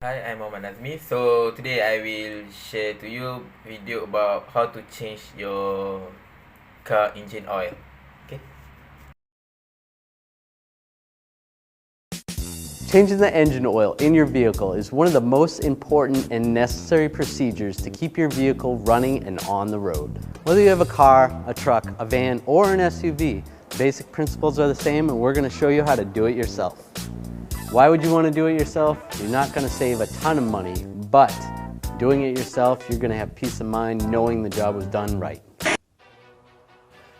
Hi, I'm Mohammad Nazmi. So today I will share to you video about how to change your car engine oil. Okay. Changing the engine oil in your vehicle is one of the most important and necessary procedures to keep your vehicle running and on the road. Whether you have a car, a truck, a van, or an SUV, the basic principles are the same, and we're going to show you how to do it yourself. Why would you want to do it yourself? You're not going to save a ton of money, but doing it yourself, you're going to have peace of mind knowing the job was done right.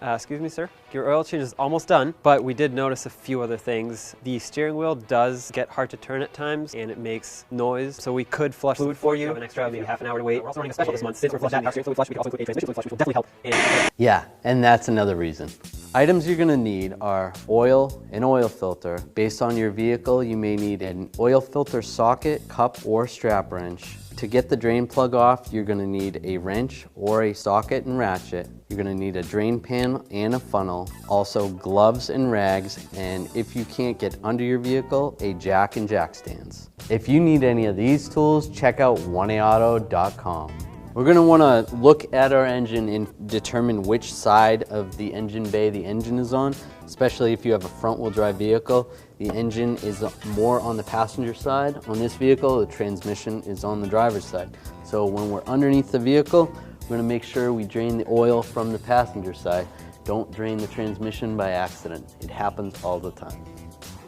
Excuse me, sir. Your oil change is almost done, but we did notice a few other things. The steering wheel does get hard to turn at times, and it makes noise, so we could flush fluid for you. Have an extra maybe half an hour to wait. We're also running a special this month. Since we're flushing the steering fluid flush, we can also include a transmission fluid flush, which will definitely help. Yeah, and that's another reason. Items you're gonna need are oil, an oil filter. Based on your vehicle, you may need an oil filter socket, cup, or strap wrench. To get the drain plug off, you're gonna need a wrench or a socket and ratchet. You're gonna need a drain pan and a funnel, also gloves and rags, and if you can't get under your vehicle, a jack and jack stands. If you need any of these tools, check out oneaauto.com. We're going to want to look at our engine and determine which side of the engine bay the engine is on, especially if you have a front-wheel drive vehicle. The engine is more on the passenger side. On this vehicle, the transmission is on the driver's side. So when we're underneath the vehicle, we're going to make sure we drain the oil from the passenger side. Don't drain the transmission by accident. It happens all the time.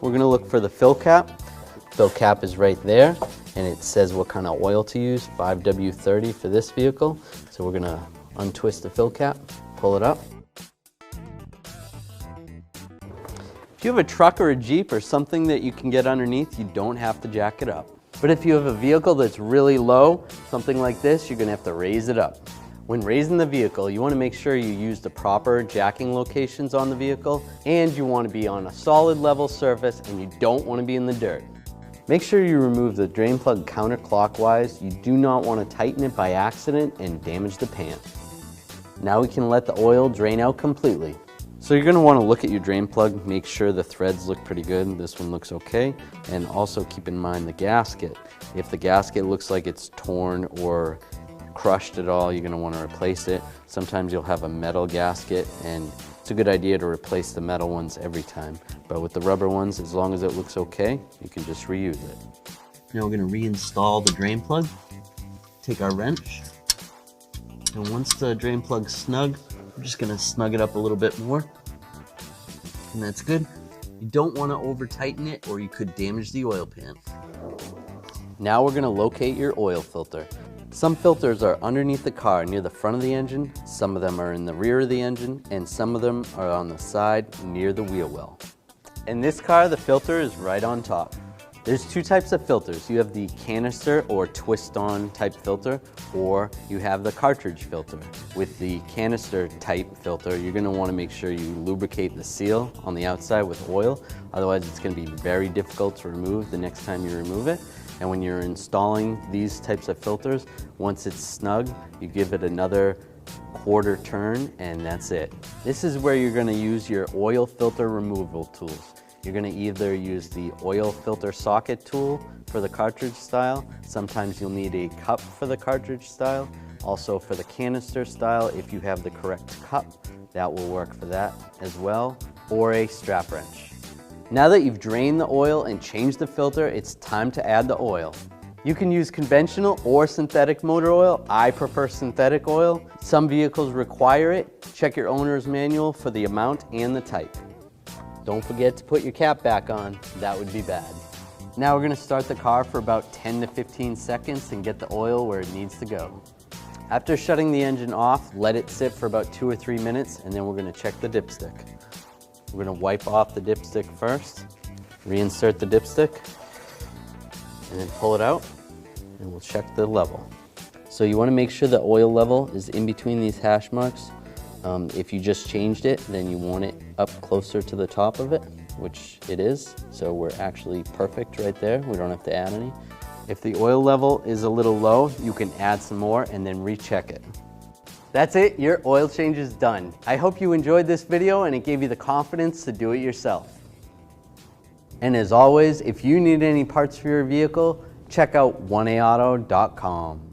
We're going to look for the fill cap. Fill cap is right there, and it says what kind of oil to use, 5W30 for this vehicle. So we're gonna untwist the fill cap, pull it up. If you have a truck or a Jeep or something that you can get underneath, you don't have to jack it up. But if you have a vehicle that's really low, something like this, you're gonna have to raise it up. When raising the vehicle, you want to make sure you use the proper jacking locations on the vehicle, and you want to be on a solid level surface, and you don't want to be in the dirt. Make sure you remove the drain plug counterclockwise. You do not want to tighten it by accident and damage the pan. Now we can let the oil drain out completely. So you're going to want to look at your drain plug, make sure the threads look pretty good. This one looks okay. And also keep in mind the gasket. If the gasket looks like it's torn or crushed at all, you're going to want to replace it. Sometimes you'll have a metal gasket, and it's a good idea to replace the metal ones every time. But with the rubber ones, as long as it looks okay, you can just reuse it. Now we're going to reinstall the drain plug. Take our wrench, and once the drain plug's snug, we're just going to snug it up a little bit more. And that's good. You don't want to over tighten it, or you could damage the oil pan. Now we're going to locate your oil filter. Some filters are underneath the car near the front of the engine, some of them are in the rear of the engine, and some of them are on the side near the wheel well. In this car, the filter is right on top. There's two types of filters. You have the canister or twist-on type filter, or you have the cartridge filter. With the canister type filter, you're going to want to make sure you lubricate the seal on the outside with oil, otherwise it's going to be very difficult to remove the next time you remove it. And when you're installing these types of filters, once it's snug, you give it another quarter turn, and that's it. This is where you're going to use your oil filter removal tools. You're going to either use the oil filter socket tool for the cartridge style. Sometimes you'll need a cup for the cartridge style. Also for the canister style, if you have the correct cup, that will work for that as well, or a strap wrench. Now that you've drained the oil and changed the filter, it's time to add the oil. You can use conventional or synthetic motor oil. I prefer synthetic oil. Some vehicles require it. Check your owner's manual for the amount and the type. Don't forget to put your cap back on. That would be bad. Now we're going to start the car for about 10 to 15 seconds and get the oil where it needs to go. After shutting the engine off, let it sit for about 2 or 3 minutes, and then we're going to check the dipstick. We're going to wipe off the dipstick first, reinsert the dipstick, and then pull it out, and we'll check the level. So you want to make sure the oil level is in between these hash marks. If you just changed it, then you want it up closer to the top of it, which it is. So we're actually perfect right there. We don't have to add any. If the oil level is a little low, you can add some more and then recheck it. That's it, your oil change is done. I hope you enjoyed this video and it gave you the confidence to do it yourself. And as always, if you need any parts for your vehicle, check out oneaauto.com.